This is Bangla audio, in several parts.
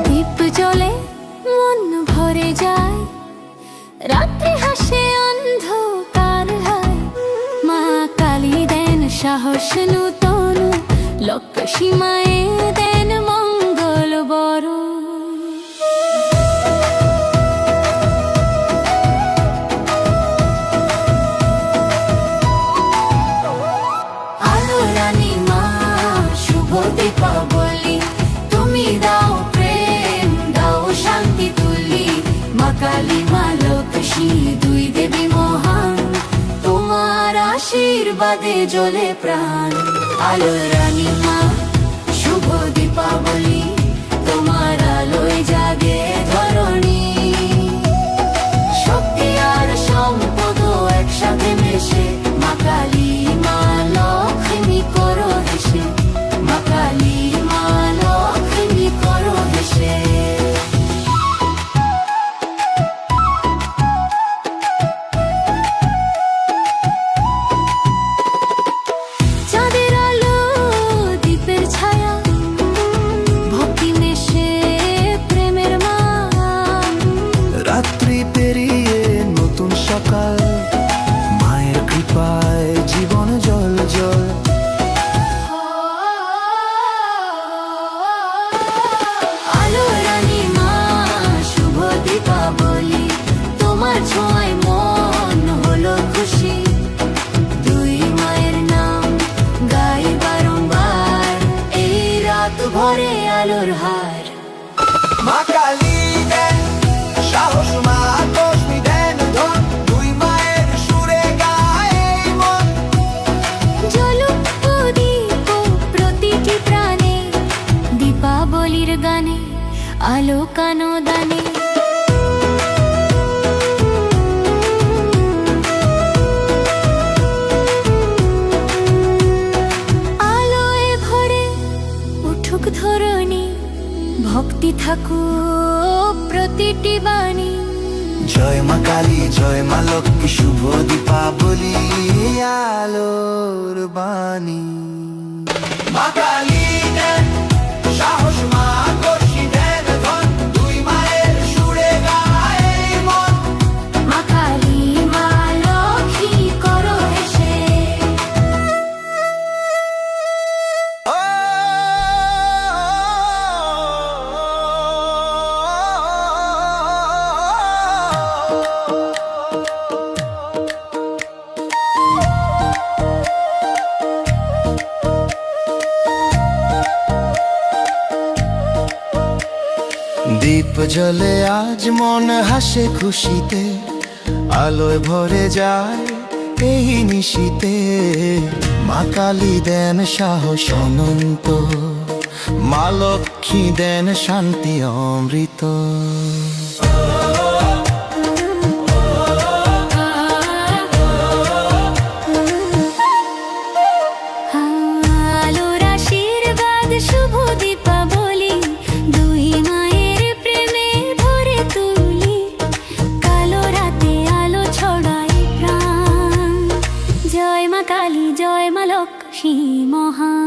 দীপ জ্বলে মন ভরে যায়, রাত্রি হাসে অন্ধকার হয়। মা কালী দেন সাহস নূতন, লক্ষ্য সীমায় দেন মঙ্গল বড়। আলো রানী মা শুভ দীপাবলি, তুমি দাও প্রেম দাও শান্তি তুলি। মা কালী মা লক্ষ্মী দুই দেবী মহান, তোমার আশীর্বাদে জ্বলে প্রাণ। আলো রানী মা শুভ দীপাবলি, তোমার আলোয় জাগে ধরণী। শক্তি আর সম্পদ একসাথে মেশে, মা কালী মা লক্ষ্মী করো হেসে। মা কালী মা লক্ষ্মী করো হেসে। চাঁদের আলো দ্বীপের ছায়া, ভক্তি মেশে প্রেমের মা। রাত্রি পেরিয়ে নতুন সকাল, মায়ের কৃপায় জীবন জল জল। আলো রানী মা শুভ দীপাবলি, তোমার ছোঁয়ায় মন হলো খুশি। দুই মায়ের নাম গাই বারংবার, এই রাত ভরে আলোর হার। মা কালী দেন সাহস, মা লক্ষ্মী দেন ধন, দুই মায়ের সুরে গায় এই মন। জ্বলুক প্রদীপ প্রতিটি প্রাণে, দীপাবলির গানে আলো কানো দানে। আলোয় ভরে উঠুক ধরণী, ভক্তি থাকুক প্রতিটি বাণী। জয় মা কালী জয় মা লক্ষ্মী, শুভ দীপাবলি আলোর বাণী। মা কালী দেন সাহস, মা লক্ষ্মী দেন ধন, দুই মায়ের সুরে গায় এই মন। মা কালী মা লক্ষ্মী করো হেসে। দীপ জ্বলে আজ মন হাসে খুশিতে, আলোয় ভরে যায় এই নিশিতে। মা কালী দেন সাহস অনন্ত, মা লক্ষ্মী দেন শান্তি অমৃত। আলোর আশীর্বাদ শুভ দীপাবলি, দুই মায়ের প্রেমে ভরে তুলি। কালো রাতে আলো ছড়ায় প্রাণ, জয় মা কালী জয় মা লক্ষ্মী মহান।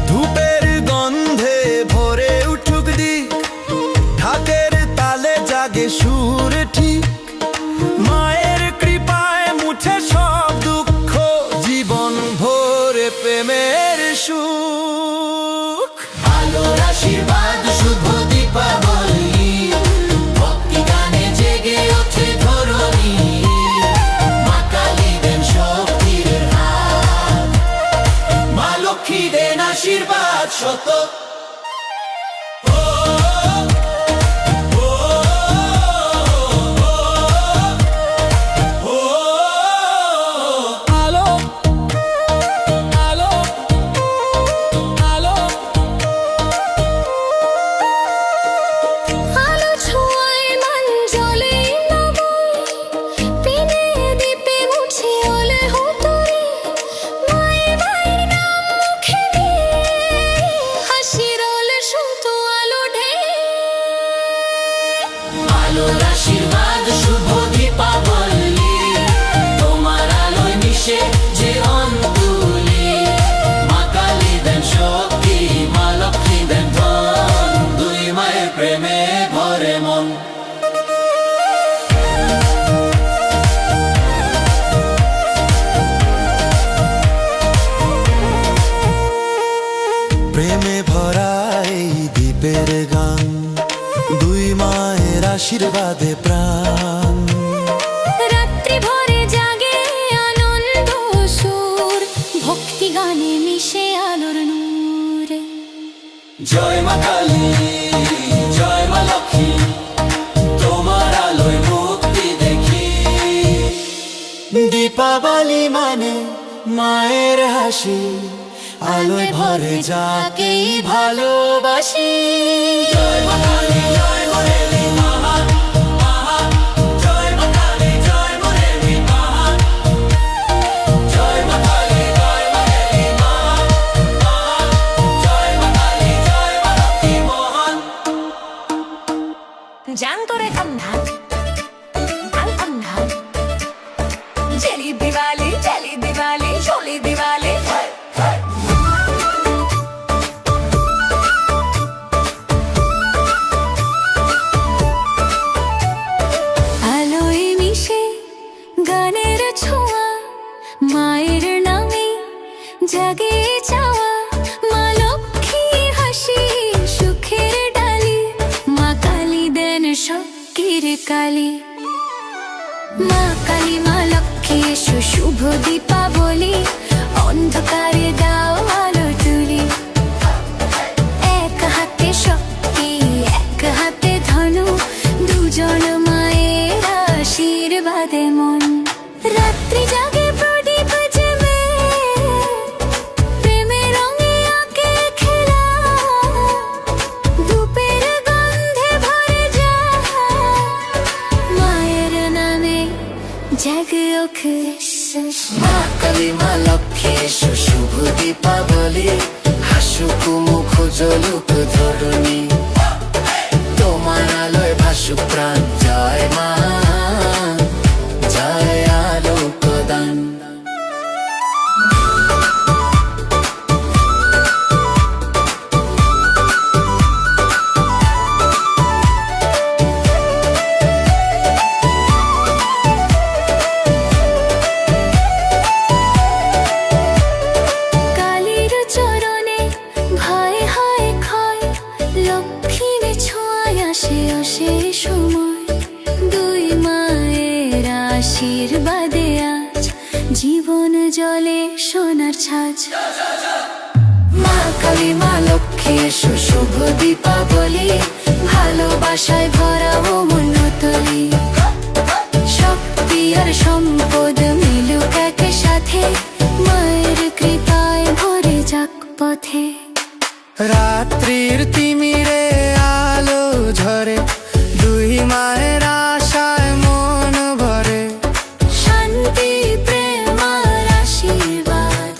ধূপের গন্ধে ভরে উঠুক দিক, ঢাকের তালে জাগে সুর ঠিক। মায়ের কৃপায় মুছে সব দুঃখ, জীবন ভরে প্রেমের সুখ। আলোর আশীর্বাদ শুভ দীপাবলি, ভক্তি গানে জেগে ওঠে ধরণী। মা কালী দেন শক্তির হাত, মা লক্ষ্মী দেন আশীর্বাদ শত। বাঁধে প্রাণ। রাত্রি ভরে জাগে আনন্দ সুর, ভক্তি গানে মিশে আলোর নূর। জয় মা কালী, জয় মা লক্ষ্মী, তোমার আলোয় মুক্তি দেখি। দীপাবলি মানে মায়ের হাসি, আলোয় ভরে যাকেই ভালোবাসি। জয় মা কালী, জয় মোরেলি মাহা, মাহা, জয় মা কালী, জয় মোরেলি মাহা, জয় মা কালী, জয় মোরেলি মাহা, মাহা, জয় মা কালী, জয় মা লক্ষ্মী মোহন। জানতরে কন্ধান কন্ধান, জেলি দিওয়ালি, জেলি দিওয়ালি, জলি দিওয়ালি। আলোয় মিশে গানের ছোঁয়া, মায়ের নামে জাগে চাওয়া। মা লক্ষ্মী হাসি সুখের ডালি, মা কালী দেন শক্তির কালী। মা কালী মা লক্ষ্মী এসো শুভ দীপাবলি, অন্ধকারে দাও আলো তুলি। এক হাতে শক্তি এক হাতে ধনু, দুজন মায়ের আশীর্বাদে মন। রাত্রি জাগে প্রদীপ জেমে, প্রেমের রঙে আঁকে খেলা। ধূপের গন্ধে ভরে যায়, মায়ের নামে জাগে ওঠে। মা কালী মা লক্ষ্মী এসো শুভ দীপাবলি, হাসুক মুখ জ্বলুক ধরণী, তোমার আলোয় ভাসুক প্রাণ। জয় মা, জয় আলোক দান। কালীর চরণে ভয় হয় ক্ষয়, লক্ষ্মীর ছোঁয়ায় আসে আসে সময়। দুই মায়ের আশীর্বাদে আজ জীবন জলে সোনার ছাঁচ। মা কালী মা লক্ষ্মী এসো শুভ দীপাবলি, ভালোবাসায় ভরা ও মনতলি। শক্তি আর সম্পদ মিলুক এক সাথে, মায়ের কৃপায় ভরে যাক পথে। রাত্রির তিমিরে আলো ঝরে, দুই মায়ের আশায় মন ভরে। শান্তি প্রেম আর আশীর্বাদ,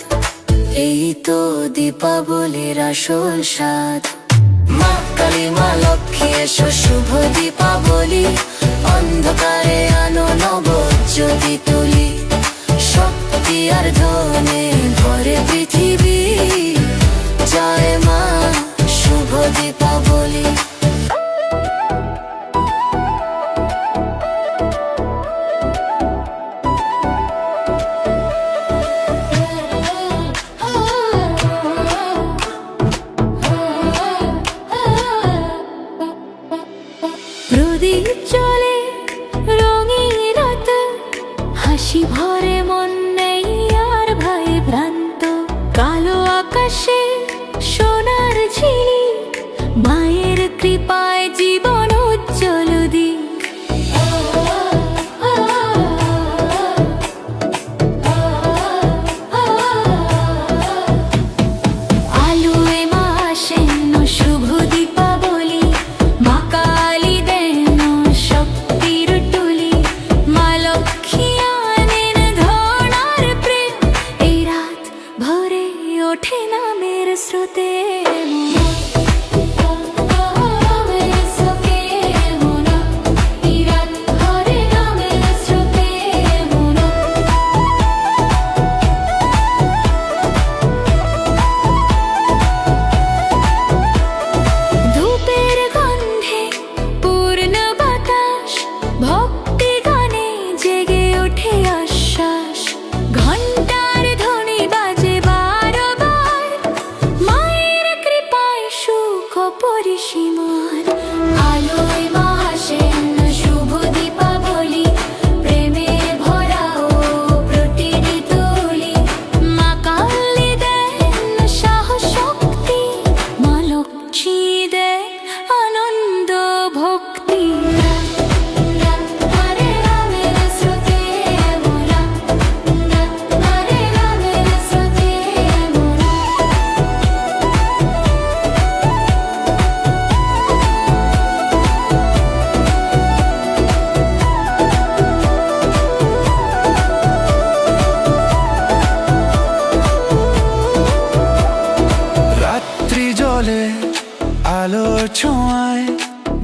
এই তো দীপাবলির আসল স্বাদ। মা কালী মা লক্ষ্মী এসো শুভ দীপাবলি, অন্ধকারে আনো নব জ্যোতি তুলি। শক্তি আর ধনে ভরে পৃথিবী, জয় মা শুভ দীপাবলি। প্রদীপ জ্বলে রঙিন রাত, হাসি ভরে মন নেই আর ভয় ভ্রান্ত। কালো আকাশে সোনার ঝিলিক, মায়ের কৃপায় জীবন উজ্জ্বল দিক। আলোয় মা আসেন শুভ দীপাবলি, মা কালী দেন শক্তির টুলি। মা লক্ষ্মী আনেন ধন আর প্রেম, এই রাত ভরে ওঠে নামের স্রোতে। ধূপের গন্ধে পূর্ণ বাতাস, ভক্তি গানে জেগে ওঠে আশ্বাস। ঘণ্টার ধ্বনি বাজে 12 বার, মায়ের হলে আলোর ছোঁয়ায়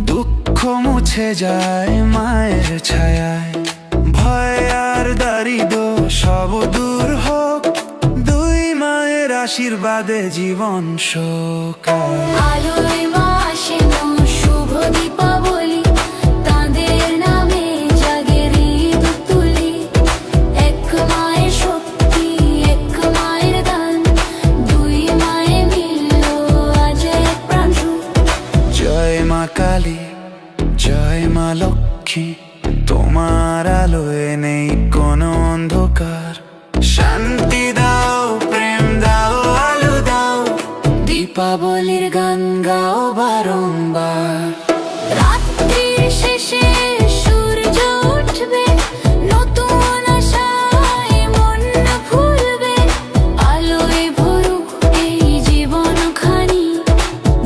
দুঃখ মুছে যায় মায়ের ছায়ায়। ভয় আর দারিদ্র সব দূর হোক, দুই মায়ের আশীর্বাদে জীবন শোকায়। আলোয় মা আসেন শুভ দীপাবলি, তাঁদের নামে জাগে হৃদতুলি। এক মায়ের শক্তি, এক মায়ের দান, দুই মায়ে মিলল আজ এক প্রাণ সুখ। জয় মা কালী, জয় মা লক্ষ্মী, তোমার আলোয় নেই কোনো অন্ধকার। শান্তি দাও, প্রেম দাও, আলো দাও, দীপাবলির গান গাও বারংবার। রাত্রির শেষে সূর্য উঠবে, নতুন আশায় মন ফুলবে। আলোয় ভরুক এই জীবনখানি,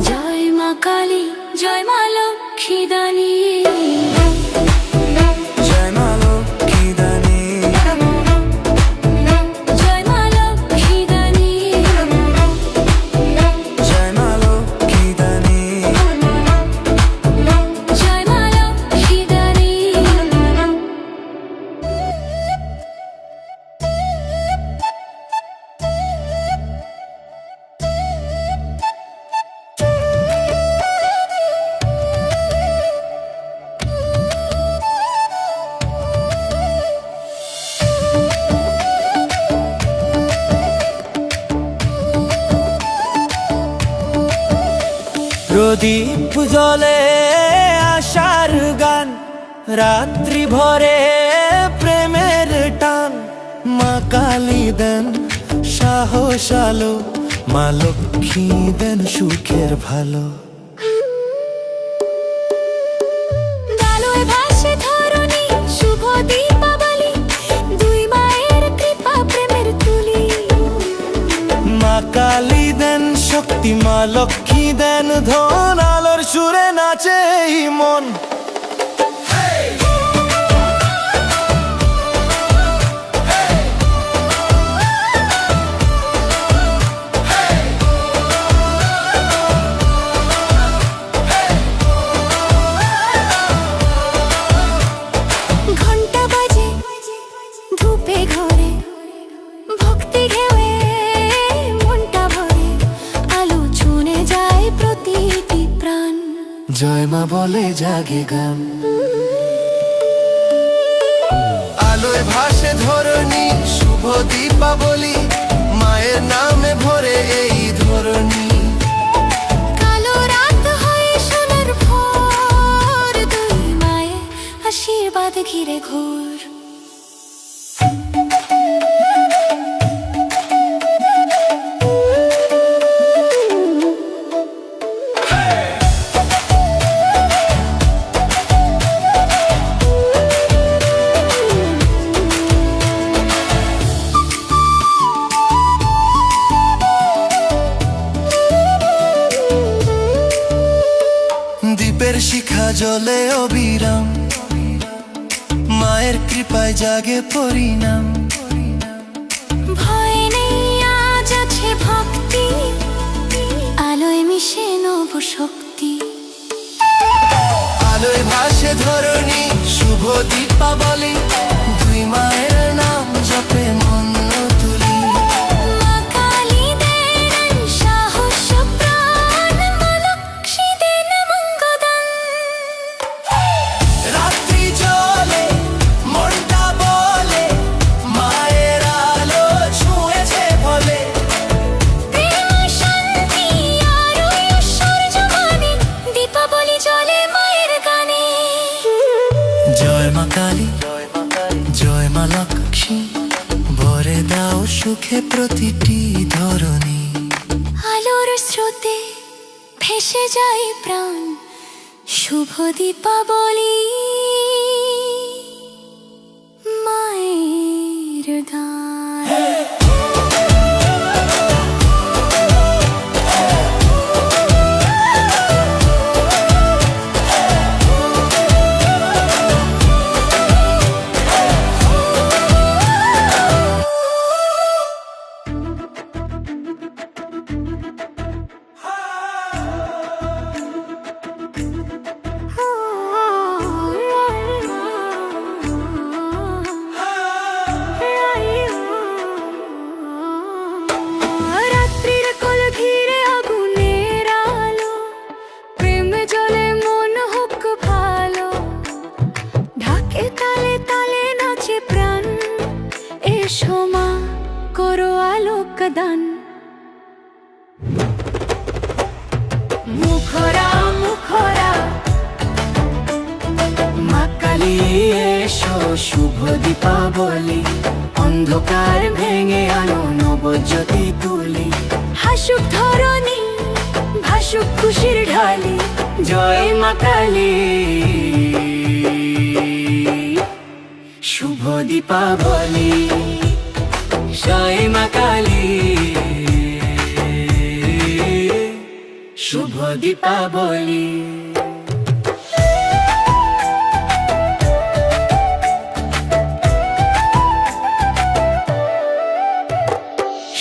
জয় মা কালী, জয় মা লক্ষ্মী দানী। জয় মা লক্ষ্মী দানী, জয় মা লক্ষ্মী দানী, জয় মা লক্ষ্মী দানী। জয় মা লক্ষ্মী দানী। প্রদীপ জ্বলে আশার গান, রাত্রি ভরে প্রেমের টান। মা কালী দেন সাহস আলো, মা লক্ষ্মী দেন সুখের ভালো। আলোয় ভাসে ধরণী, শুভ দীপাবলি, দুই মায়ের কৃপা প্রেমের তুলি। মা কালী দেন শক্তি, মা লক্ষ্মী দেন ধন, আলোর সুরে নাচে এই মন। ঘন্টা বাজে ধূপে ঘরে, ভক্তি ঢেউয়ে মনটা ভরে। আলো ছুঁয়ে যায় প্রতিটি প্রাণ, জয় মা বলে জাগে গান। আলোয় ভাসে ধরণী, শুভ দীপাবলি, মায়ের নামে ভরে এই ধরণী। কালো রাত হয়ে সোনার ভোর, দুই মায়ের আশীর্বাদ ঘিরে ঘোর। দীপের শিখা জ্বলে অবিরাম, মায়ের কৃপায় জাগে পরিণাম। ভয় নেই আজ আছে ভক্তি, আলোয় মিশে নব শক্তি। আলোয় ভাসে ধরণী, শুভ দীপাবলি, দুই মায়ের নাম জপে মন তুলি। মা কালী দেন সাহস প্রাণ, মা লক্ষ্মী দেন মঙ্গদান। রাত্রি জলে মনটা বলে, মায়ের আলো ছুঁয়েছে বলে। প্রেম শান্তি আর ঐশ্বর্য মানে, দীপাবলি জ্বলে মায়ের গানে। জয় মা কালী, জয় মা লক্ষ্মী, ভরে দাও সুখে প্রতিটি ধরণী। আলোর স্রোতে ভেসে যায় প্রাণ, শুভ দীপাবলি, মায়ের গান। শুভ দীপাবলি, অন্ধকার ভেঙে আনো নবজ্যোতি তুলি। হাসুক ধরণী, ভাসুক খুশির ঢালি, জয় মা কালী। শুভ দীপাবলি, জয় মা কালী। শুভ দীপাবলি।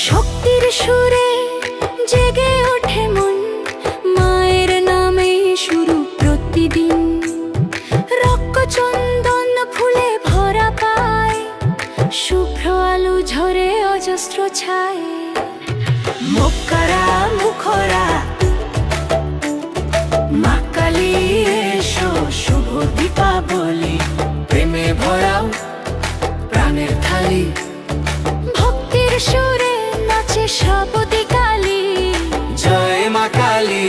শক্তির সুরে জেগে ওঠে মন, মায়ের নামে শুরু প্রতিদিন। রক্তচন্দন ফুলে ভরা পায়, শুভ্র আলো ঝরে অজস্র ছায়। মুখরা মুখরা মা কালী এসো, শুভ দীপাবলি। প্রেমে ভরাও প্রাণের থালি, ভক্তির সুরে নাচে সপতি কালী। জয় মা কালী।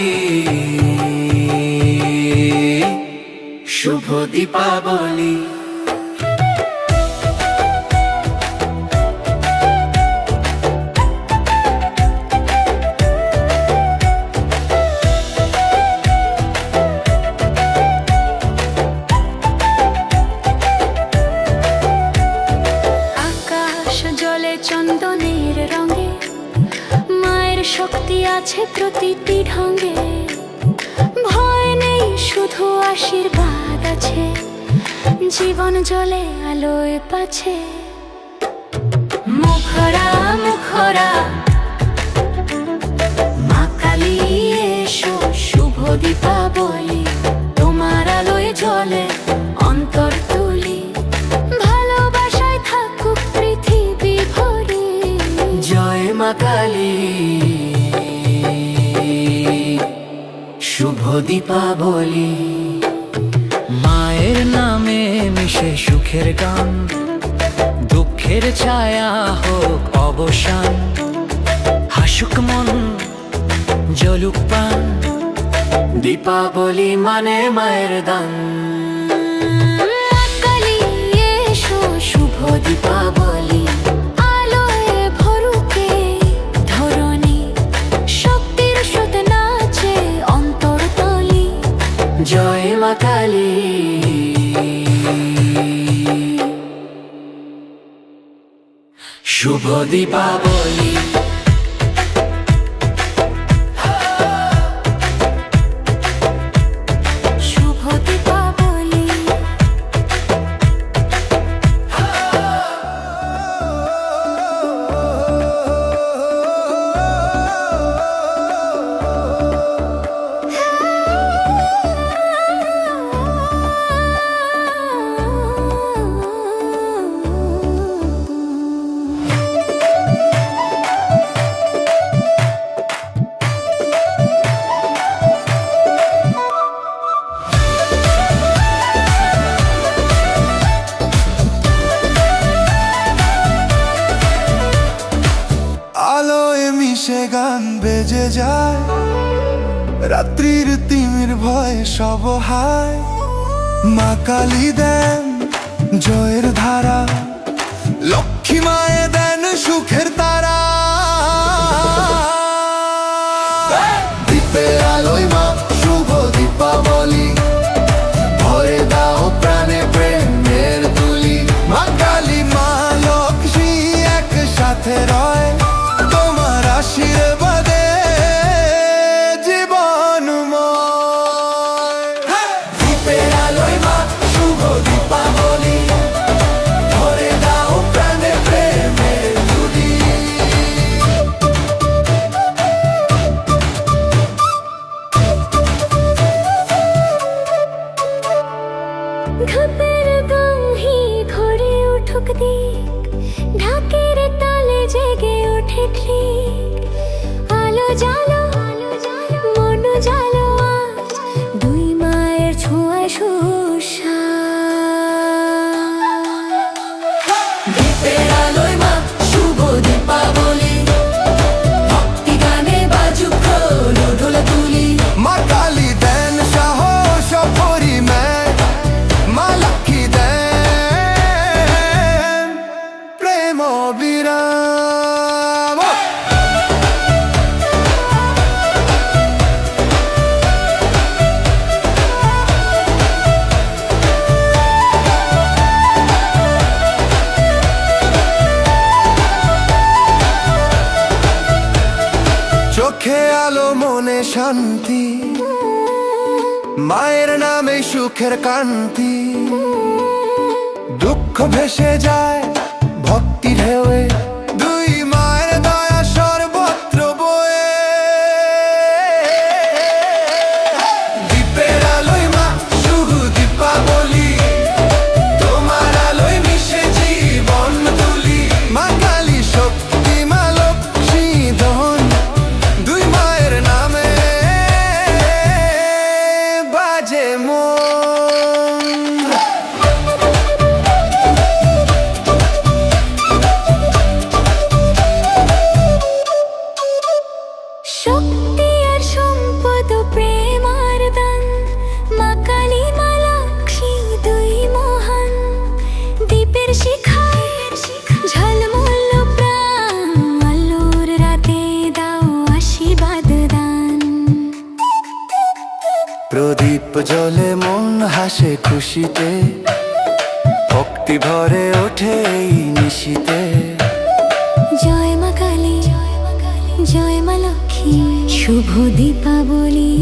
শুভ দীপাবলি। চন্দনের রঙে মায়ের শক্তি আছে প্রতিটি ঢঙ্গে। ভয় নেই, শুধু আশীর্বাদ আছে, জীবন জ্বলে আলোয় পাছে। মুখরা মুখরা মা কালী এসো, শুভ দীপাবলি। তোমার আলোয় জ্বলে অন্তর তুলি, ভালোবাসায় থাকুক পৃথিবী ভরে। জয় মা কালী। শুভ দীপাবলি। মায়ের নামে মিশে সুখের গান, দুঃখের ছায়া হোক অবসান। হাসুক মন, জ্বলুক প্রাণ, দীপাবলি মানে মায়ের দান। মা কালী এসো, শুভ দীপাবলি। আলোয় ভরুকে ধরণী, শক্তির স্রোত নাচে অন্তরতলি। জয় মা কালী। শুভ দীপাবলি। শুভ দীপাবলি। আলোয় মিশে গান বেজে যায়, রাত্রির তিমির ভয়ে সব হায়। মা কালী দেন জয়ের ধারা, লক্ষ্মী মায়ে দেন সুখের তারা। দীপের আলোয় মা, শুভ দীপাবলি। ভরে দাও প্রাণে প্রেমের তুলি। মা কালী মা লক্ষ্মী একসাথে রয়, তোমার আশীর্বাদে জীবনময়। দীপের আলোয় মা, শুভ দীপাবলি। ভরে দাও প্রাণে প্রেমের তুলি। ঘাপের গাহি ঘরে উঠুক দিক, ঢাকের তালে জেগে ওঠে ঠিক। আলো জালো মন জালো আজ, দুই মায়ের ছোঁয়ায় সুস্বাদ। দীপের আলোয় মা, শুভ দীপাবলি। ভক্তি গানে বাজুক ঢোল ঢোল তুলি। মা কালী দেন সাহস পরিমেয়, মা লক্ষ্মী দেন চোখে আলো মনে শান্তি, মায়ের নামে সুখের কান্তি। দুঃখ ভেসে যায় ভক্তি ঢেউয়ে, দুই মায়ের দয়া সর্বত্র বয়ে। দীপের আলোয় মা শুভ দীপাবলি, তোমার আলোয় মিশে জীবন তুলি। মা কালী শক্তি, মা লক্ষ্মী ধন, দুই মায়ের নামে বাজে মন। শক্তি আর সম্পদ প্রেম আর দান, মা কালী মা লক্ষ্মী দুই মহান। দীপের শিখায় ঝলমল প্রাণ, আলোর রাতে দাও আশীর্বাদ দান। প্রদীপ জ্বলে মন হাসে খুশিতে, ভক্তি ভরে ওঠে এই নিশিতে। জয় মা কালী, জয় মা লক্ষ্মী, শুভ দীপাবলি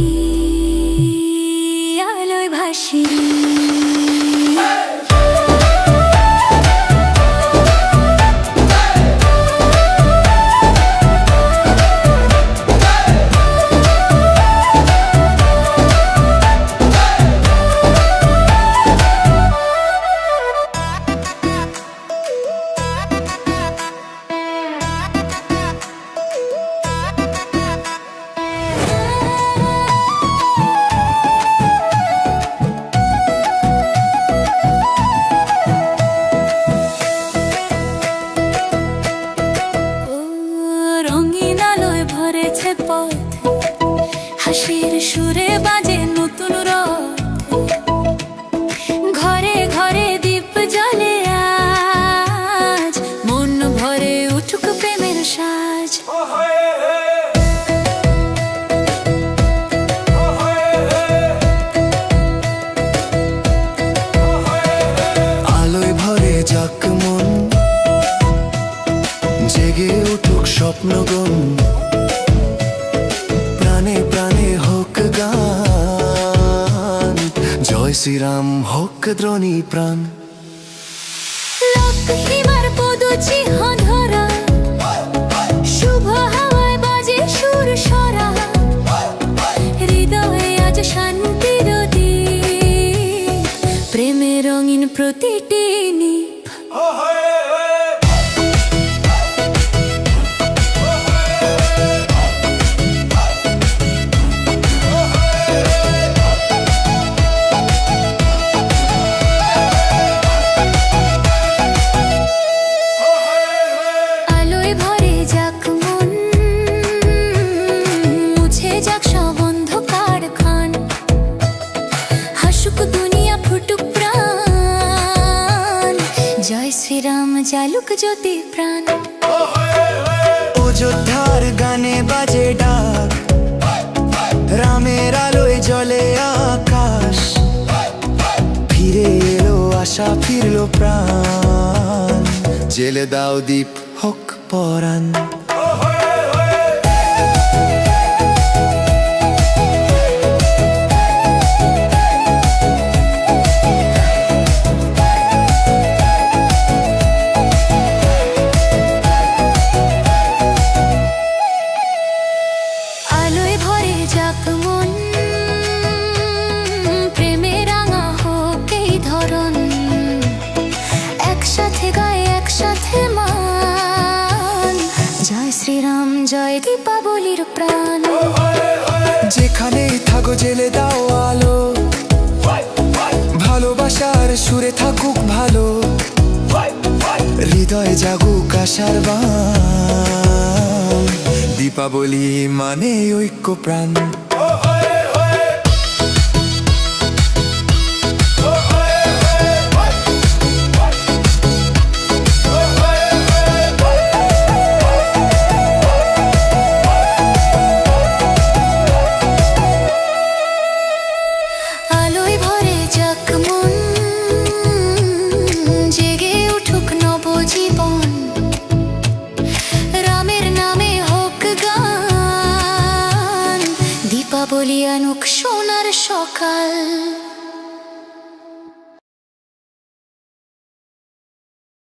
আলোয় ভাসি। রঙিন আলোয় ভরেছে পথ, হাসির সুরে বাজে নতুন রথ। ঘরে ঘরে দীপ জ্বলে আজ, মন ভরে উঠুক প্রেমের সাজ। আলোয় ভরে যাক মন, জেগে উঠুক স্বপ্নগণ। প্রাণে প্রাণে হোক গান, জয় শ্রীরাম হোক দ্রোণী প্রাণ। লক্ষ্মী মার পদচিহ্ন ধরা, শুভ হাওয়ায় বাজে সুর সরা। হৃদয়ে আজ শান্তির দীপ, প্রেমে রঙিন প্রতিটি নীপ। আলোয় ভরে যাক মন, মুছে যাক সব অন্ধকার ক্ষণ। হাসুক দুনিয়া ফুটুক প্রাণ, জয় শ্রীরাম জালুক জ্যোতি প্রাণ। অযোধ্যার গানে বাজে ডাক, রামের আলোয় জ্বলে আকাশ। ফিরে এলো আশা, ফিরলো প্রাণ, জেলে দাও দীপ হোক পরাণ। আলোয় ভরে যাক মন, প্রেমে রাঙা হোক এই ধরন। একসাথে গায়ে একসাথে মান, জয় শ্রীরাম জয় দীপাবলির প্রাণ। যেখানেই থাকো জেলে দাও আলো, ভালোবাসার সুরে থাকুক ভালো। হৃদয়ে জাগুক আশার বাণ, দীপাবলি মানে ঐক্য প্রাণ। আলোয় ভরে যাক মন, জেগে উঠুক নবজীবন। রামের নামে হোক গান, আনুক সোনার সকাল।